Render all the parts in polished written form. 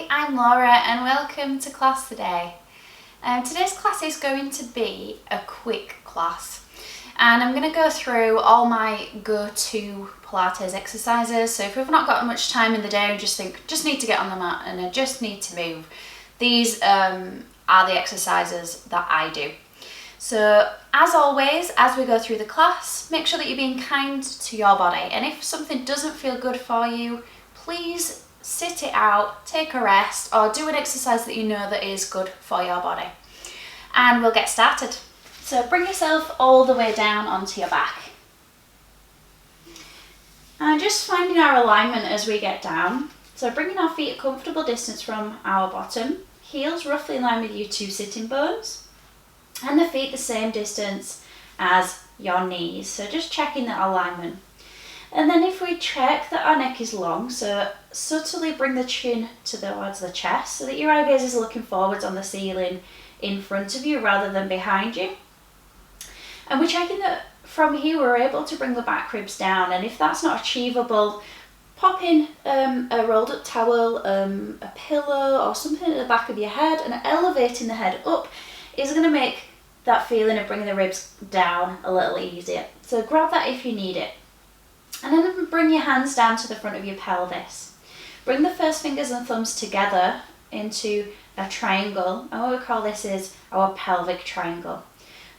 Hi, I'm Laura and welcome to class today. Today's class is going to be a quick class and I'm going to go through all my go-to Pilates exercises. So if we've not got much time in the day and just need to get on the mat and I just need to move, these are the exercises that I do. So as always, as we go through the class, make sure that you're being kind to your body, and if something doesn't feel good for you, please sit it out, take a rest, or do an exercise that you know that is good for your body. And we'll get started. So bring yourself all the way down onto your back. And just finding our alignment as we get down. So bringing our feet a comfortable distance from our bottom, heels roughly in line with your two sitting bones, and the feet the same distance as your knees. So just checking that alignment. And then if we check that our neck is long, so subtly bring the chin towards the chest so that your eye gaze is looking forwards on the ceiling in front of you rather than behind you. And we're checking that from here we're able to bring the back ribs down, and if that's not achievable, pop in a rolled up towel, a pillow or something at the back of your head, and elevating the head up is going to make that feeling of bringing the ribs down a little easier. So grab that if you need it. And then bring your hands down to the front of your pelvis. Bring the first fingers and thumbs together into a triangle, and what we call this is our pelvic triangle.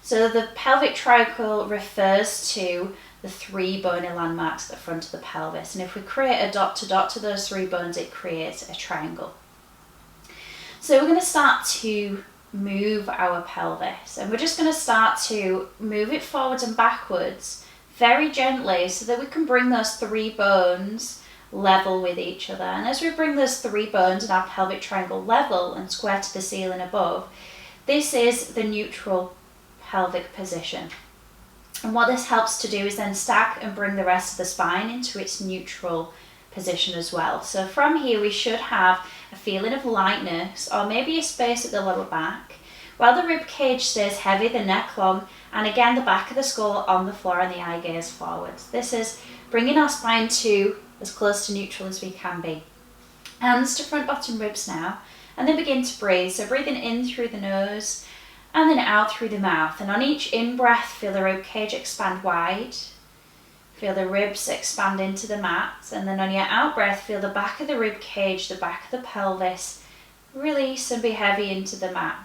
So the pelvic triangle refers to the three bony landmarks at the front of the pelvis, and if we create a dot to those three bones, it creates a triangle. So we're going to start to move our pelvis, and we're just going to start to move it forwards and backwards very gently so that we can bring those three bones level with each other. And as we bring those three bones in our pelvic triangle level and square to the ceiling above, this is the neutral pelvic position. And what this helps to do is then stack and bring the rest of the spine into its neutral position as well. So from here we should have a feeling of lightness or maybe a space at the lower back, while the rib cage stays heavy, the neck long, and again the back of the skull on the floor and the eye gaze forwards. This is bringing our spine to as close to neutral as we can be. Hands to front bottom ribs now, and then begin to breathe. So breathing in through the nose and then out through the mouth. And on each in-breath, feel the rib cage expand wide. Feel the ribs expand into the mat. And then on your out-breath, feel the back of the rib cage, the back of the pelvis, release and be heavy into the mat.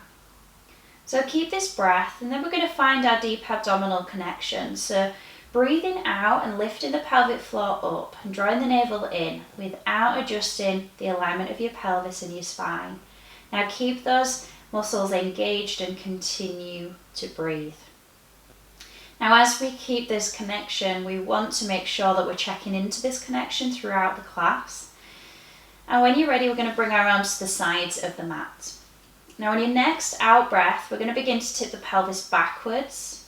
So keep this breath, and then we're going to find our deep abdominal connection. So breathing out and lifting the pelvic floor up and drawing the navel in without adjusting the alignment of your pelvis and your spine. Now keep those muscles engaged and continue to breathe. Now as we keep this connection, we want to make sure that we're checking into this connection throughout the class. And when you're ready, we're going to bring our arms to the sides of the mat. Now on your next out breath, we're going to begin to tip the pelvis backwards,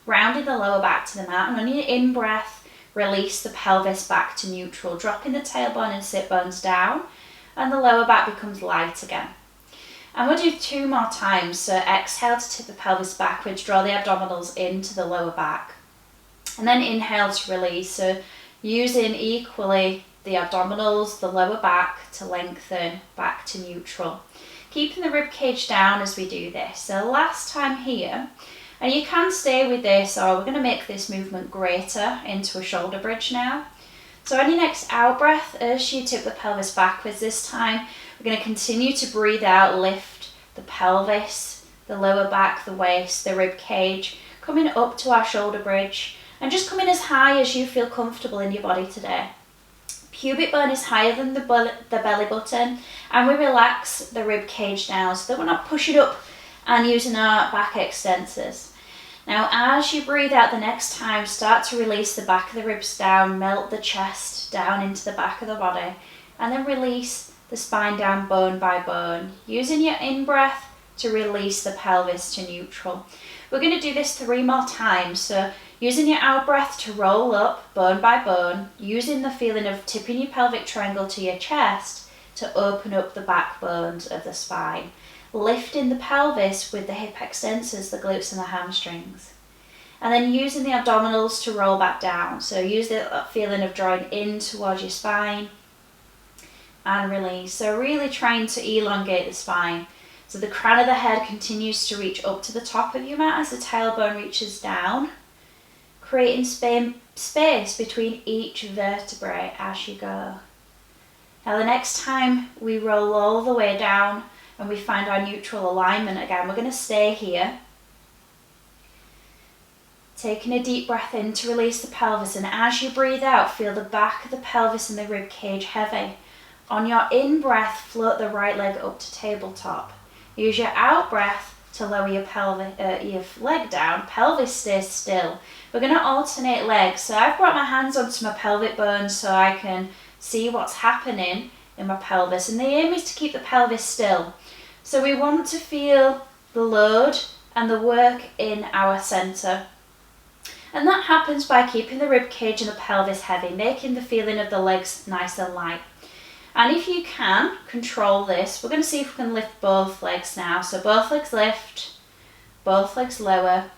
rounding the lower back to the mat, and on your in breath, release the pelvis back to neutral, dropping the tailbone and sit bones down, and the lower back becomes light again. And we'll do two more times. So exhale to tip the pelvis backwards, draw the abdominals into the lower back, and then inhale to release. So using equally the abdominals, the lower back to lengthen back to neutral. Keeping the rib cage down as we do this. So last time here, and you can stay with this, or we're going to make this movement greater into a shoulder bridge now. So on your next out breath, as you tip the pelvis backwards this time, we're going to continue to breathe out, lift the pelvis, the lower back, the waist, the rib cage, coming up to our shoulder bridge, and just coming as high as you feel comfortable in your body today. Pubic bone is higher than the belly button, and we relax the rib cage down so that we're not pushing up and using our back extensors. Now as you breathe out the next time, start to release the back of the ribs down, melt the chest down into the back of the body, and then release the spine down bone by bone, using your in-breath to release the pelvis to neutral. We're going to do this 3 more times, so using your out breath to roll up bone by bone, using the feeling of tipping your pelvic triangle to your chest to open up the backbones of the spine, lifting the pelvis with the hip extensors, the glutes and the hamstrings, and then using the abdominals to roll back down. So use that feeling of drawing in towards your spine and release. So really trying to elongate the spine. So the crown of the head continues to reach up to the top of your mat as the tailbone reaches down, creating space between each vertebrae as you go. Now the next time we roll all the way down and we find our neutral alignment again, we're going to stay here. Taking a deep breath in to release the pelvis, and as you breathe out, feel the back of the pelvis and the rib cage heavy. On your in-breath, float the right leg up to tabletop. Use your out-breath to lower your leg down. Pelvis stays still. We're going to alternate legs. So I've brought my hands onto my pelvic bones so I can see what's happening in my pelvis. And the aim is to keep the pelvis still. So we want to feel the load and the work in our centre. And that happens by keeping the rib cage and the pelvis heavy, making the feeling of the legs nice and light. And if you can control this, we're going to see if we can lift both legs now. So both legs lift, both legs lower,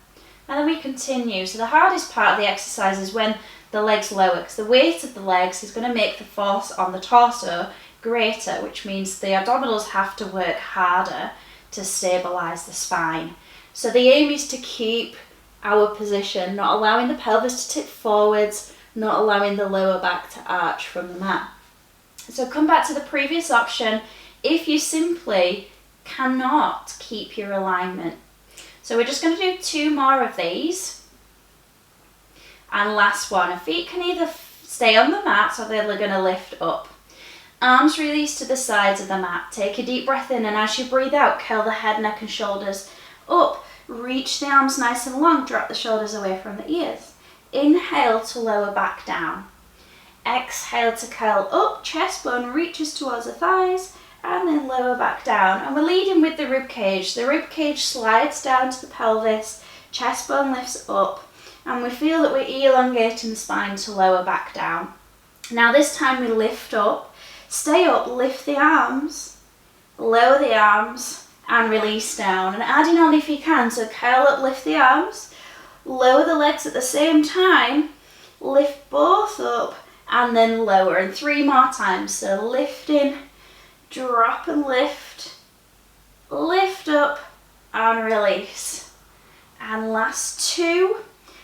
and then we continue. So the hardest part of the exercise is when the legs lower, because the weight of the legs is going to make the force on the torso greater, which means the abdominals have to work harder to stabilise the spine. So the aim is to keep our position, not allowing the pelvis to tip forwards, not allowing the lower back to arch from the mat. So come back to the previous option if you simply cannot keep your alignment. So we're just going to do 2 more of these. And last one, feet can either stay on the mat or they're going to lift up. Arms release to the sides of the mat. Take a deep breath in, and as you breathe out, curl the head, neck and shoulders up. Reach the arms nice and long, drop the shoulders away from the ears. Inhale to lower back down. Exhale to curl up, chest bone reaches towards the thighs, and then lower back down. And we're leading with the rib cage. The rib cage slides down to the pelvis, chest bone lifts up, and we feel that we're elongating the spine to lower back down. Now this time we lift up, stay up, lift the arms, lower the arms, and release down, and adding on if you can. So curl up, lift the arms, lower the legs at the same time, lift both up and then lower, and 3 more times. So lifting, drop and lift, lift up and release. And last 2,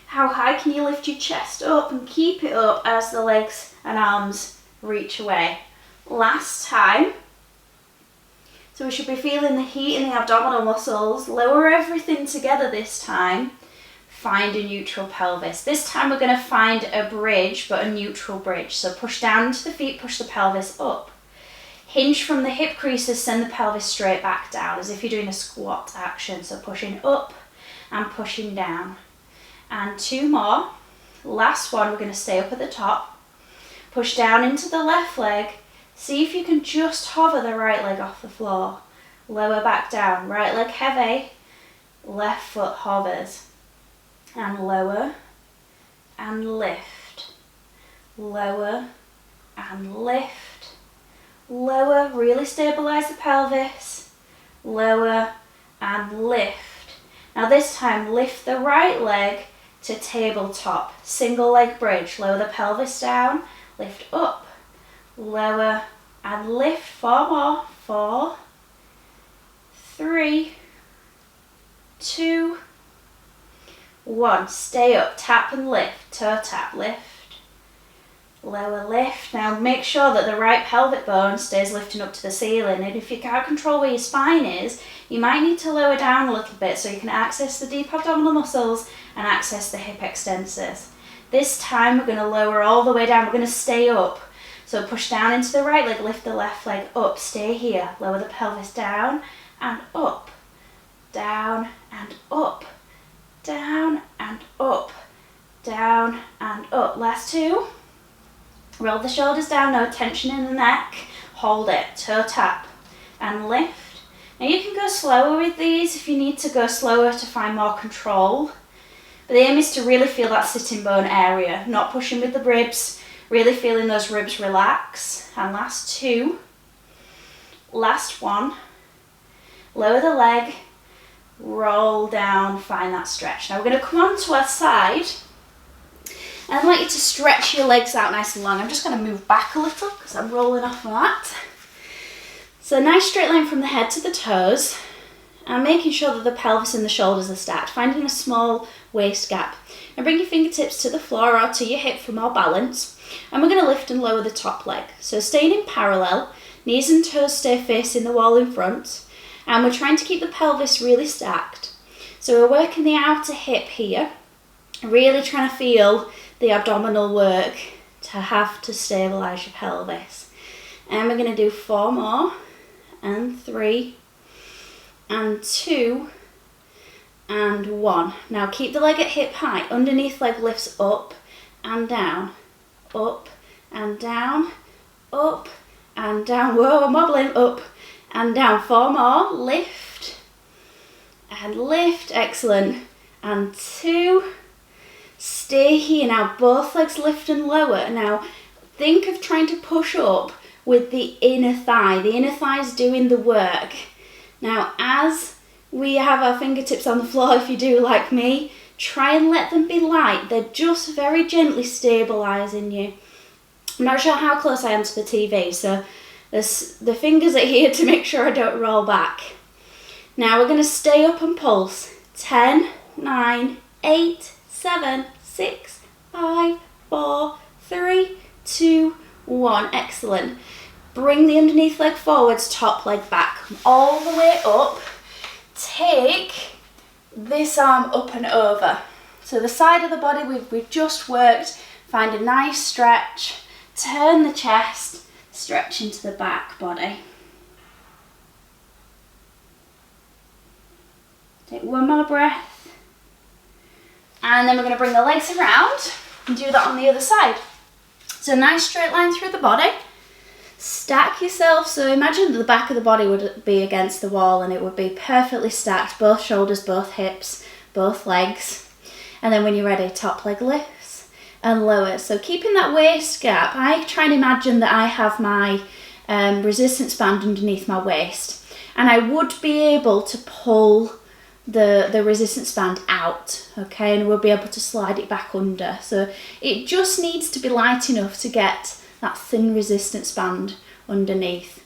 how high can you lift your chest up and keep it up as the legs and arms reach away. Last time. So we should be feeling the heat in the abdominal muscles. Lower everything together this time. Find a neutral pelvis. This time we're going to find a bridge, but a neutral bridge. So push down into the feet, push the pelvis up. Hinge from the hip creases, send the pelvis straight back down as if you're doing a squat action. So pushing up and pushing down. And 2 more. Last one, we're going to stay up at the top. Push down into the left leg. See if you can just hover the right leg off the floor. Lower back down, right leg heavy, left foot hovers. And lower and lift. Lower and lift. Lower, really stabilise the pelvis. Lower and lift. Now this time lift the right leg to tabletop. Single leg bridge, lower the pelvis down, lift up. Lower and lift. 4 more. 4, 3, 2, 1. Stay up, tap and lift, toe tap, lift, lower, lift. Now make sure that the right pelvic bone stays lifting up to the ceiling, and if you can't control where your spine is, you might need to lower down a little bit so you can access the deep abdominal muscles and access the hip extensors. This time we're going to lower all the way down, we're going to stay up. So push down into the right leg, lift the left leg up, stay here, lower the pelvis down and up, down and up, down and up, down and up. Last 2. Roll the shoulders down, no tension in the neck, hold it, toe tap and lift. Now you can go slower with these if you need to go slower to find more control. But the aim is to really feel that sitting bone area, not pushing with the ribs, really feeling those ribs relax. And last 2. Last 1. Lower the leg, roll down, find that stretch. Now we're going to come on to our side. And I'd like you to stretch your legs out nice and long. I'm just going to move back a little because I'm rolling off the mat. So a nice straight line from the head to the toes, and making sure that the pelvis and the shoulders are stacked, finding a small waist gap. Now bring your fingertips to the floor or to your hip for more balance, and we're going to lift and lower the top leg. So staying in parallel, knees and toes stay facing the wall in front, and we're trying to keep the pelvis really stacked. So we're working the outer hip here, really trying to feel the abdominal work to have to stabilise your pelvis. And we're going to do 4 more, and 3, and 2, and 1. Now keep the leg at hip height, underneath leg lifts up and down, up and down, up and down. Whoa, I'm wobbling, up and down. 4 more, lift and lift, excellent. And 2, stay here. Now both legs lift and lower. Now think of trying to push up with the inner thigh. The inner thigh is doing the work. Now as we have our fingertips on the floor, if you do like me, try and let them be light. They're just very gently stabilising you. I'm not sure how close I am to the TV, so the fingers are here to make sure I don't roll back. Now we're going to stay up and pulse. 10, 9, 8, 7, 6, 5, 4, 3, 2, 1. Excellent. Bring the underneath leg forwards, top leg back. Come all the way up. Take this arm up and over. So the side of the body we've just worked. Find a nice stretch. Turn the chest. Stretch into the back body. Take 1 more breath. And then we're going to bring the legs around and do that on the other side. So nice straight line through the body. Stack yourself, so imagine that the back of the body would be against the wall and it would be perfectly stacked, both shoulders, both hips, both legs. And then when you're ready, top leg lifts and lowers. So keeping that waist gap, I try and imagine that I have my resistance band underneath my waist, and I would be able to pull the resistance band out, okay, and we'll be able to slide it back under. So it just needs to be light enough to get that thin resistance band underneath.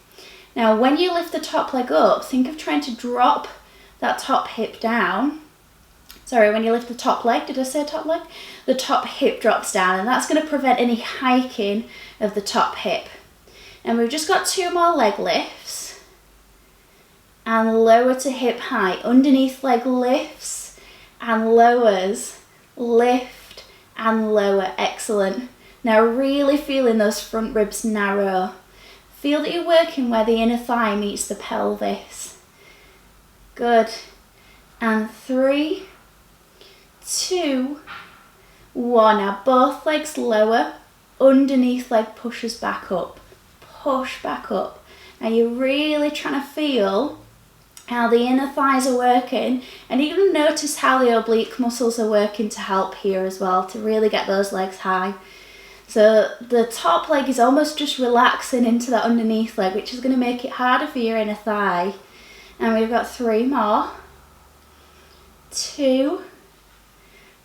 Now when you lift the top leg up, think of trying to drop that top hip down. Sorry, when you lift the top leg, did I say top leg? The top hip drops down, and that's going to prevent any hiking of the top hip. And we've just got 2 more leg lifts. And lower to hip height. Underneath leg lifts and lowers. Lift and lower. Excellent. Now really feeling those front ribs narrow. Feel that you're working where the inner thigh meets the pelvis. Good. And 3, 2, 1. Now both legs lower. Underneath leg pushes back up. Push back up. Now you're really trying to feel how the inner thighs are working, and even notice how the oblique muscles are working to help here as well, to really get those legs high. So the top leg is almost just relaxing into that underneath leg, which is going to make it harder for your inner thigh. And we've got 3 more. 2.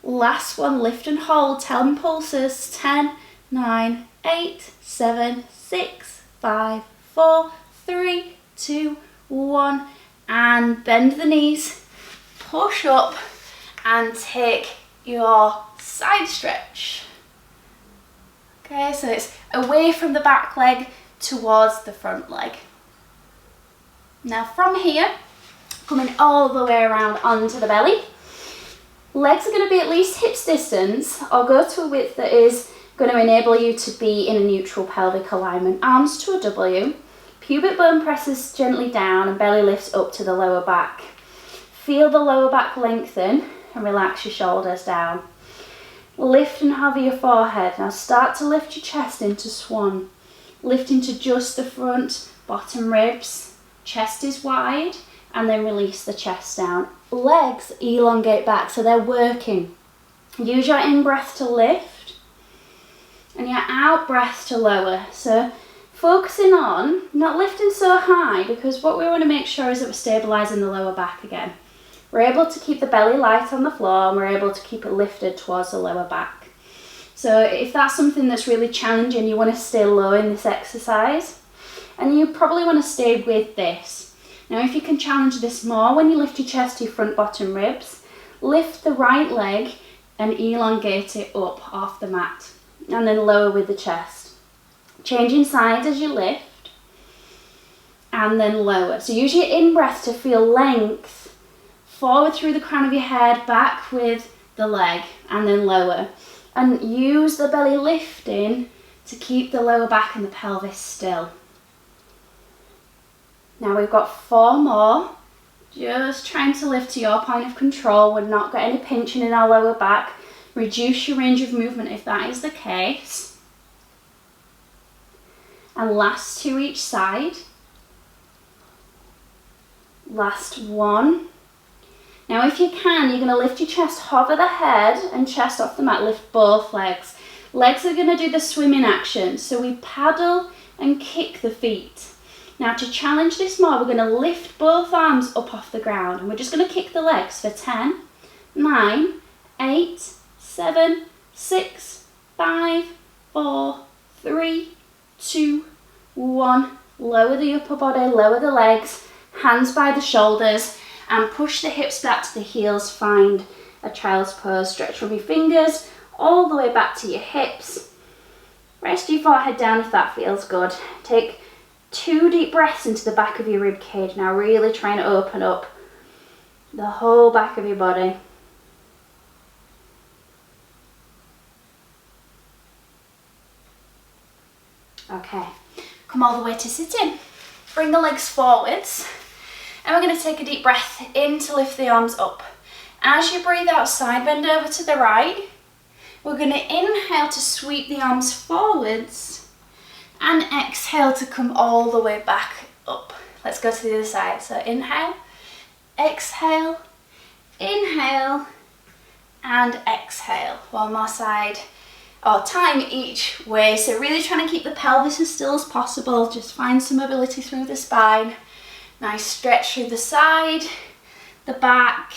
Last one, lift and hold, 10 pulses. 10, 9, 8, 7, 6, 5, 4, 3, 2, 1. And bend the knees, push up, and take your side stretch. Okay, so it's away from the back leg towards the front leg. Now from here, coming all the way around onto the belly, legs are going to be at least hips distance, or go to a width that is going to enable you to be in a neutral pelvic alignment. Arms to a W. Pubic bone presses gently down and belly lifts up to the lower back. Feel the lower back lengthen and relax your shoulders down. Lift and hover your forehead. Now start to lift your chest into swan. Lift into just the front, bottom ribs. Chest is wide, and then release the chest down. Legs elongate back, so they're working. Use your in-breath to lift and your out-breath to lower. So focusing on not lifting so high, because what we want to make sure is that we're stabilising the lower back again. We're able to keep the belly light on the floor, and we're able to keep it lifted towards the lower back. So if that's something that's really challenging, you want to stay low in this exercise. And you probably want to stay with this. Now if you can challenge this more, when you lift your chest to your front bottom ribs, lift the right leg and elongate it up off the mat. And then lower with the chest. Changing sides as you lift. And then lower. So use your in-breath to feel length. Forward through the crown of your head, back with the leg, and then lower. And use the belly lifting to keep the lower back and the pelvis still. Now we've got 4 more. Just trying to lift to your point of control. We're not got any pinching in our lower back. Reduce your range of movement if that is the case. And last 2 each side. Last 1. Now if you can, you're going to lift your chest, hover the head and chest off the mat, lift both legs. Legs are going to do the swimming action, so we paddle and kick the feet. Now to challenge this more, we're going to lift both arms up off the ground and we're just going to kick the legs for 10, 9, 8, 7, 6, 5, 4, 3, 2, 1. Lower the upper body, lower the legs, hands by the shoulders, and push the hips back to the heels. Find a child's pose. Stretch from your fingers all the way back to your hips. Rest your forehead down if that feels good. Take 2 deep breaths into the back of your rib cage. Now really trying to open up the whole back of your body. Okay, come all the way to sitting. Bring the legs forwards. And we're going to take a deep breath in to lift the arms up. As you breathe out, side bend over to the right. We're going to inhale to sweep the arms forwards and exhale to come all the way back up. Let's go to the other side. So inhale, exhale, inhale, and exhale. One more side, or time each way. So really trying to keep the pelvis as still as possible. Just find some mobility through the spine. Nice stretch through the side, the back,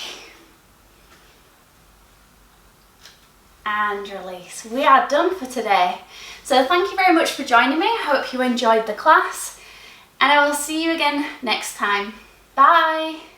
and release. We are done for today. So thank you very much for joining me. I hope you enjoyed the class, and I will see you again next time. Bye.